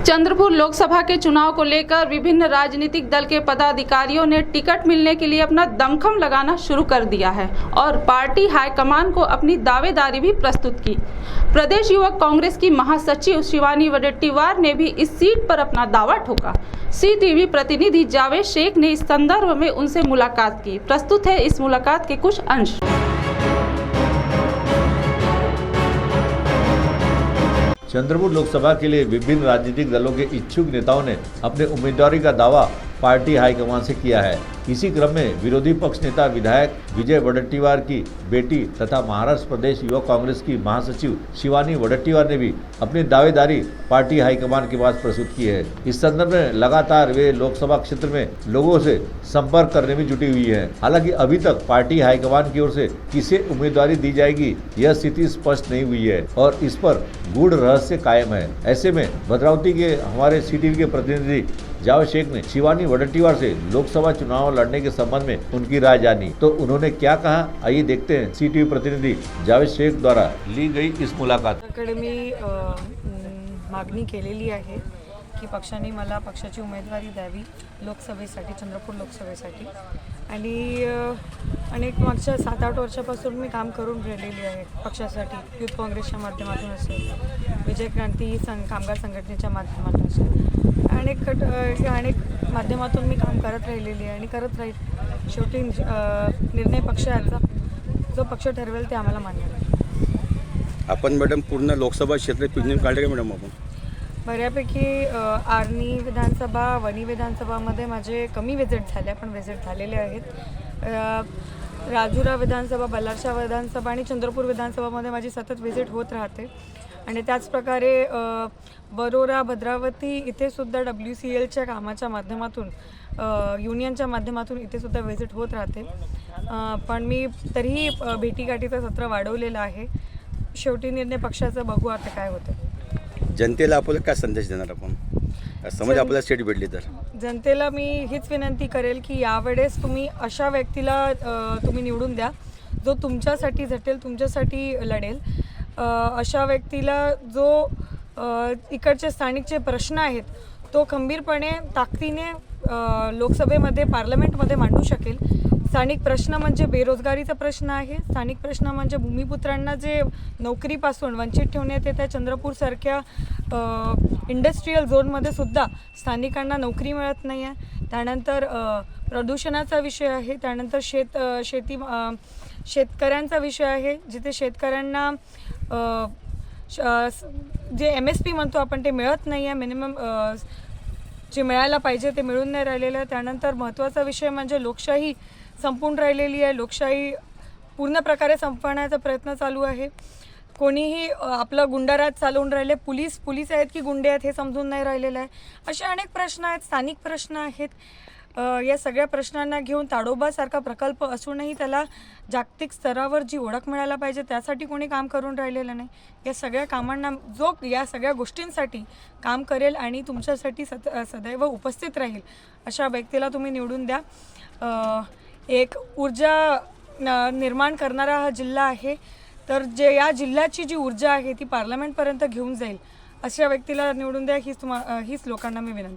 चंद्रपुर लोकसभा के चुनाव को लेकर विभिन्न राजनीतिक दल के पदाधिकारियों ने टिकट मिलने के लिए अपना दमखम लगाना शुरू कर दिया है और पार्टी हाईकमान को अपनी दावेदारी भी प्रस्तुत की। प्रदेश युवक कांग्रेस की महासचिव शिवानी वडेट्टीवार ने भी इस सीट पर अपना दावा ठोका। सी टीवी प्रतिनिधि जावेद शेख ने इस संदर्भ में उनसे मुलाकात की। प्रस्तुत है इस मुलाकात के कुछ अंश। चंद्रपुर लोकसभा के लिए विभिन्न राजनीतिक दलों के इच्छुक नेताओं ने अपने उम्मीदवारी का दावा पार्टी हाईकमान से किया है। इसी क्रम में विरोधी पक्ष नेता विधायक विजय वडेट्टीवार की बेटी तथा महाराष्ट्र प्रदेश युवक कांग्रेस की महासचिव शिवानी वडेट्टीवार ने भी अपनी दावेदारी पार्टी हाईकमान के पास प्रस्तुत की है। इस संदर्भ में लगातार वे लोकसभा क्षेत्र में लोगों से संपर्क करने में जुटी हुई है। हालांकि अभी तक पार्टी हाईकमान की ओर से किसे उम्मीदवारी दी जाएगी यह स्थिति स्पष्ट नहीं हुई है और इस पर गूढ़ रहस्य कायम है। ऐसे में भद्रावती के हमारे सी टीवी के प्रतिनिधि जावेद शेख ने शिवानी वडेट्टीवार से लोकसभा चुनाव लड़ने के संबंध में उनकी राय जानी। तो उन्होंने क्या कहा, आइए देखते हैं सी टीवी प्रतिनिधि जावेद शेख द्वारा ली गई इस मुलाकात। मी मागणी केलेली आहे की पक्षाने मला पक्षाची उमेदवारी द्यावी लोकसभेसाठी, चंद्रपूर लोकसभेसाठी। आणि अनेक मागच्या 7-8 वर्षापासून मी काम करून राहिलेली आहे पक्षासाठी। युथ काँग्रेसच्या माध्यमातून असेल, विजय क्रांती कामगार संघटनेच्या माध्यमातून असेल, अनेक माध्यमातून मी काम करत राहिलेली आहे आणि करत राहील। शेवटी निर्णय पक्षाचा, जो पक्ष ठरवेल ते आम्हाला मान्य आहे। आपण मॅडम पूर्ण लोकसभा क्षेत्र पिकनिक काढले का मॅडम? आपण बऱ्यापैकी आर्णी विधानसभा, वणी विधानसभामध्ये माझे कमी विजिट झाले, पण विजिट झालेले आहेत। राजुरा विधानसभा, बल्लारशा विधानसभा आणि चंद्रपूर विधानसभामध्ये माझी सतत विजिट होत राहते। आणि त्याच प्रकारे बरोरा, भद्रावती इथे सुद्धा WCLच्या कामाच्या माध्यमातून, युनियनच्या माध्यमातून इथे सुद्धा विजिट होत राहते। पण मी तरीही भेटीगाठीचं सत्र वाढवलेलं आहे। शेवटी निर्णय पक्षाचा, बघू आता काय होतं। जनतेला आपल्याला काय संदेश देणार आपण, समज आपल्याला सीट भेटली तर? जनतेला मी हीच विनंती करेल की यावेळेस तुम्ही अशा व्यक्तीला तुम्ही निवडून द्या जो तुमच्यासाठी झटेल, तुमच्यासाठी लढेल। अशा व्यक्तीला जो इकडचे स्थानिकचे प्रश्न आहेत तो खंबीरपणे, ताकदीने लोकसभेमध्ये, पार्लमेंटमध्ये मांडू शकेल। स्थानिक प्रश्न म्हणजे बेरोजगारीचा प्रश्न आहे। स्थानिक प्रश्न म्हणजे भूमिपुत्रांना जे नोकरीपासून वंचित ठेवण्यात येत आहे। चंद्रपूरसारख्या इंडस्ट्रीयल झोनमध्ये सुद्धा स्थानिकांना नोकरी मिळत नाही आहे। त्यानंतर प्रदूषणाचा विषय आहे। त्यानंतर शेतकऱ्यांचा विषय आहे, जिथे शेतकऱ्यांना जे MSP म्हणतो आपण ते मिळत नाही आहे। मिनिमम जे मिळायला पाहिजे ते मिळून नाही राहिलेलं आहे। त्यानंतर महत्त्वाचा विषय म्हणजे लोकशाही संपून राहिलेली आहे। लोकशाही पूर्ण प्रकारे संपवण्याचा प्रयत्न चालू आहे। कोणीही आपला गुंडाराज चालवून राहिले, पोलीस आहेत की गुंडे आहेत हे समजून नाही राहिलेलं आहे। असे अनेक प्रश्न आहेत, स्थानिक प्रश्न आहेत। या सगळ्या प्रश्नांना घेऊन ताडोबासारखा प्रकल्प असूनही त्याला जागतिक स्तरावर जी ओळख मिळायला पाहिजे त्यासाठी कोणी काम करून राहिलेलं नाही। या सगळ्या कामांना, जो या सगळ्या गोष्टींसाठी काम करेल आणि तुमच्यासाठी सदैव उपस्थित राहील अशा व्यक्तीला तुम्ही निवडून द्या। एक ऊर्जा निर्माण करणारा हा जिल्हा आहे, तर जे या जिल्ह्याची जी ऊर्जा आहे ती पार्लमेंटपर्यंत घेऊन जाईल अशा व्यक्तीला निवडून द्या। हीच लोकांना मी विनंती